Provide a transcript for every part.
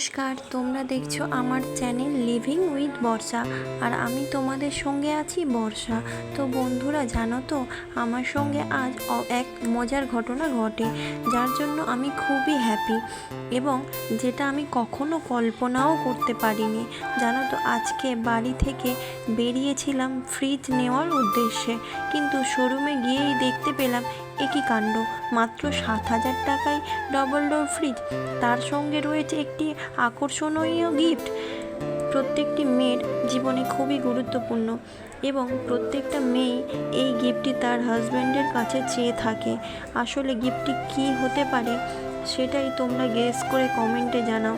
নমস্কার, তোমরা দেখছো আমার চ্যানেল লিভিং উইথ বর্ষা। আর আমি তোমাদের সঙ্গে আছি বর্ষা। তো বন্ধুরা, জানো তো আমার সঙ্গে আজ এক মজার ঘটনা ঘটে, যার জন্য আমি খুবই হ্যাপি এবং যেটা আমি কখনো কল্পনাও করতে পারিনি। জানো তো, আজকে বাড়ি থেকে বেরিয়েছিলাম ফ্রিজ নেওয়ার উদ্দেশ্যে, কিন্তু শোরুমে গিয়েই দেখতে পেলাম একই কাণ্ড, মাত্র 7,000 টাকায় ডবল ডোর ফ্রিজ, তার সঙ্গে রয়েছে একটি আকর্ষণীয় গিফট। প্রত্যেকটি মেয়ের জীবনে খুবই গুরুত্বপূর্ণ এবং প্রত্যেকটা মেয়ে এই গিফটটি তার হাজব্যান্ডের কাছে চেয়ে থাকে। আসলে গিফটটি কী হতে পারে সেটাই তোমরা গেস করে কমেন্টে জানাও।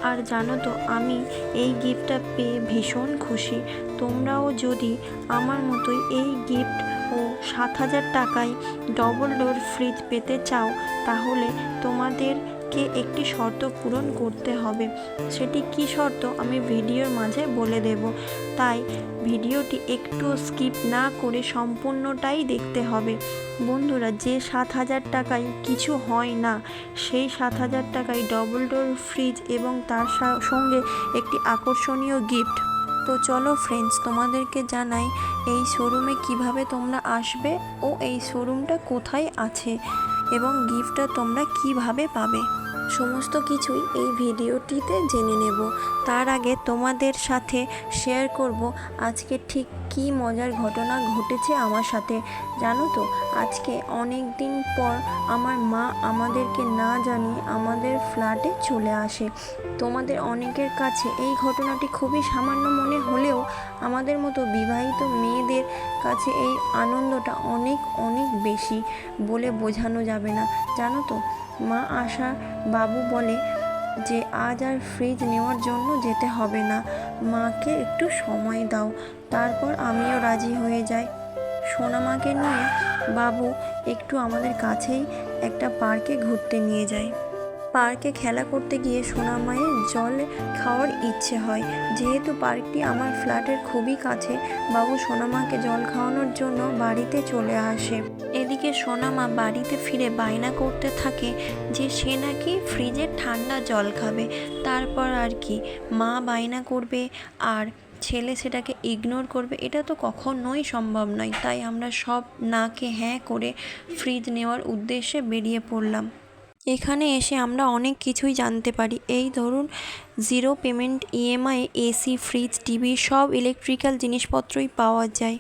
আর জানো তো, আমি এই গিফটটা পেয়ে ভীষণ খুশি। তোমরাও যদি আমার মতোই এই গিফট ও 7,000 টাকায় ডবল ডোর ফ্রিজ পেতে চাও, তাহলে তোমাদেরকে একটি শর্ত পূরণ করতে হবে। সেটি কী শর্ত আমি ভিডিওর মাঝে বলে দেব, তাই ভিডিওটি একটু স্কিপ না করে সম্পূর্ণটাই দেখতে হবে। বন্ধুরা, যে 7,000 টাকায় কিছু হয় না, সেই 7,000 টাকায় ডবল ডোর ফ্রিজ এবং তার সঙ্গে একটি আকর্ষণীয় গিফট। তো চলো ফ্রেন্ডস, তোমাদেরকে জানাই এই শোরুমে কিভাবে তোমরা আসবে ও এই শোরুমটা কোথায় আছে এবং গিফটটা তোমরা কিভাবে পাবে। সমস্ত কিছুই এই ভিডিওটিতে জেনে নেব। তার আগে তোমাদের সাথে শেয়ার করব আজকে ঠিক কী মজার ঘটনা ঘটেছে আমার সাথে। জানো তো, আজকে অনেক দিন পর আমার মা আমাদেরকে না জানিয়ে আমাদের ফ্ল্যাটে চলে আসে। তোমাদের অনেকের কাছে এই ঘটনাটি খুবই সামান্য মনে হলেও আমাদের মতো বিবাহিত মেয়েদের কাছে এই আনন্দটা অনেক অনেক বেশি, বলে বোঝানো যাবে না। জানো তো, মা আশা বাবু বলে যে আজ আর ফ্রিজ নেওয়ার জন্য যেতে হবে না, মাকে একটু সময় দাও। তারপর আমিও রাজি হয়ে যাই। সোনামাকে নিয়ে বাবু একটু আমাদের কাছেই একটা পার্কে ঘুরতে নিয়ে যায়। পার্কে খেলা করতে গিয়ে সোনামায়ের জল খাওয়ার ইচ্ছে হয়। যেহেতু পার্কটি আমার ফ্ল্যাটের খুবই কাছে, বাবু সোনামাকে জল খাওয়ানোর জন্য বাড়িতে চলে আসে। এদিকে সোনামা বাড়িতে ফিরে বায়না করতে থাকে যে সে নাকি ফ্রিজের ঠান্ডা জল খাবে। তারপর আর কি, মা বায়না করবে আর ছেলে সেটাকে ইগনোর করবে, এটা তো কখনোই সম্ভব নয়। তাই আমরা সব নাকে হ্যাঁ করে ফ্রিজ নেওয়ার উদ্দেশ্যে বেরিয়ে পড়লাম। এখানে এসে আমরা অনেক কিছুই জানতে পারি। এই ধরুন, 0 payment EMI AC, fridge, TV সব ইলেকট্রিক্যাল জিনিসপত্রই পাওয়া যায়।